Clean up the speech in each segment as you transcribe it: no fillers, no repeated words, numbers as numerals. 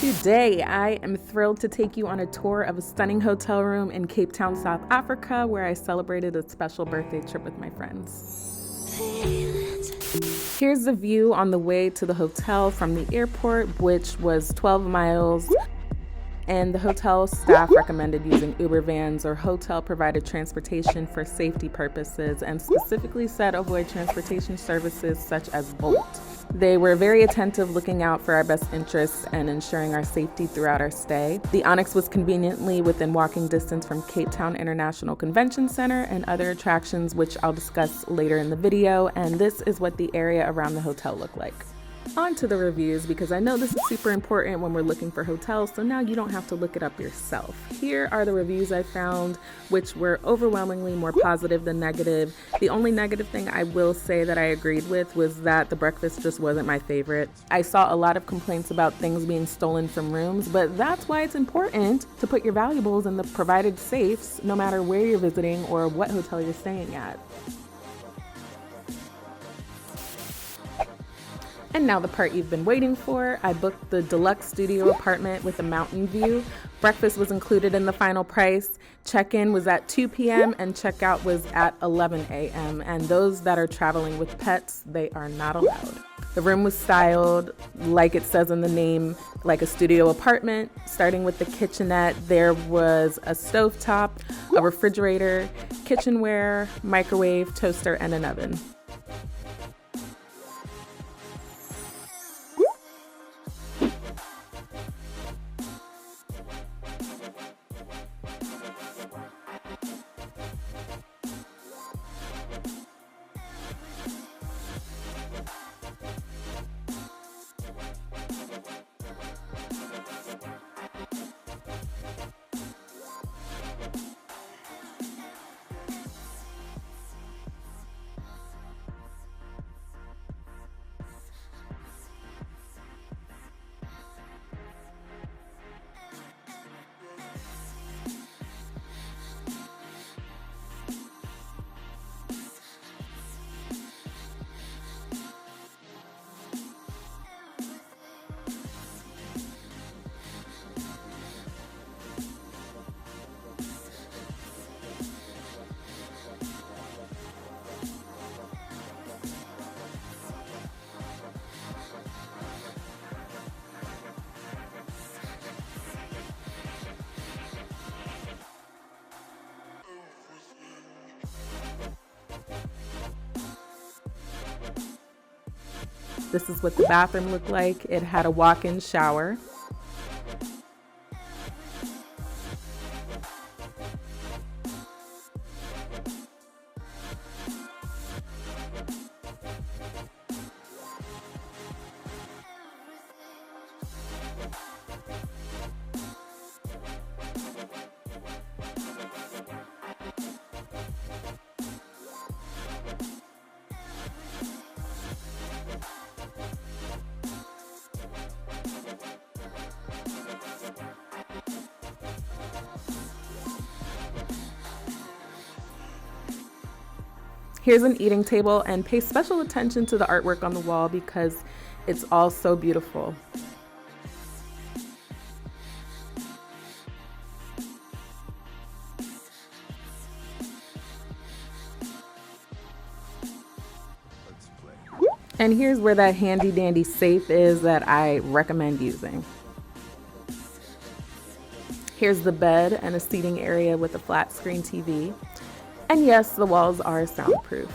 Today, I am thrilled to take you on a tour of a stunning hotel room in Cape Town, South Africa, where I celebrated a special birthday trip with my friends. Here's the view on the way to the hotel from the airport, which was 12 miles, and the hotel staff recommended using Uber vans or hotel-provided transportation for safety purposes, and specifically said avoid transportation services such as Bolt. They were very attentive, looking out for our best interests and ensuring our safety throughout our stay. The Onyx was conveniently within walking distance from Cape Town International Convention Center and other attractions, which I'll discuss later in the video, and this is what the area around the hotel looked like. On to the reviews, because I know this is super important when we're looking for hotels, so now you don't have to look it up yourself. Here are the reviews I found, which were overwhelmingly more positive than negative. The only negative thing I will say that I agreed with was that the breakfast just wasn't my favorite. I saw a lot of complaints about things being stolen from rooms, but that's why it's important to put your valuables in the provided safes, no matter where you're visiting or what hotel you're staying at. And now the part you've been waiting for. I booked the deluxe studio apartment with a mountain view. Breakfast was included in the final price. Check-in was at 2 p.m. and checkout was at 11 a.m. And those that are traveling with pets, they are not allowed. The room was styled, like it says in the name, like a studio apartment. Starting with the kitchenette, there was a stovetop, a refrigerator, kitchenware, microwave, toaster, and an oven. This is what the bathroom looked like. It had a walk-in shower. Here's an eating table, and pay special attention to the artwork on the wall because it's all so beautiful. And here's where that handy dandy safe is that I recommend using. Here's the bed and a seating area with a flat screen TV. And yes, the walls are soundproof.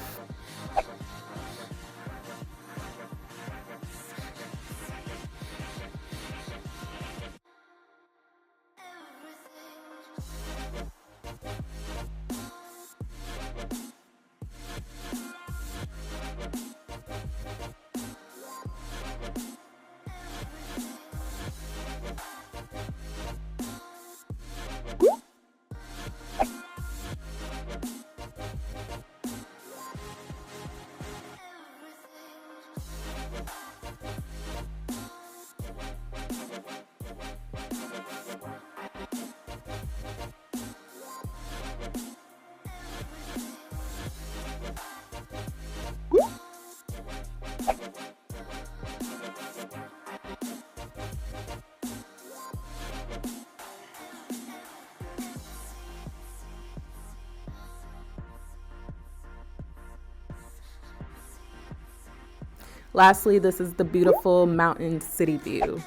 Lastly, this is the beautiful mountain city view.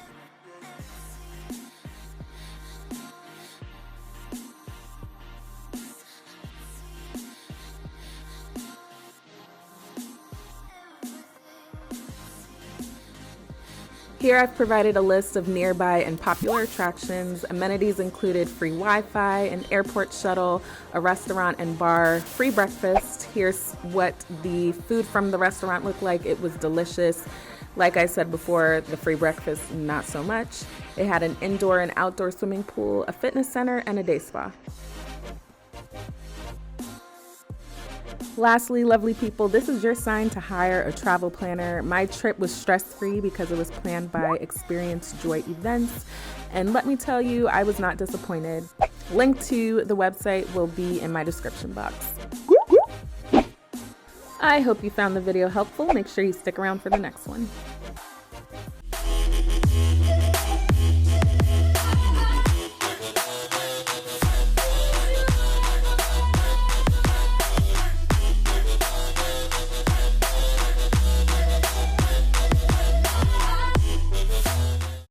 Here I've provided a list of nearby and popular attractions. Amenities included free Wi-Fi, an airport shuttle, a restaurant and bar, free breakfast. Here's what the food from the restaurant looked like. It was delicious. Like I said before, the free breakfast, not so much. It had an indoor and outdoor swimming pool, a fitness center, and a day spa. Lastly, lovely people, this is your sign to hire a travel planner. My trip was stress-free because it was planned by Experience Joy Events. And let me tell you, I was not disappointed. Link to the website will be in my description box. I hope you found the video helpful. Make sure you stick around for the next one.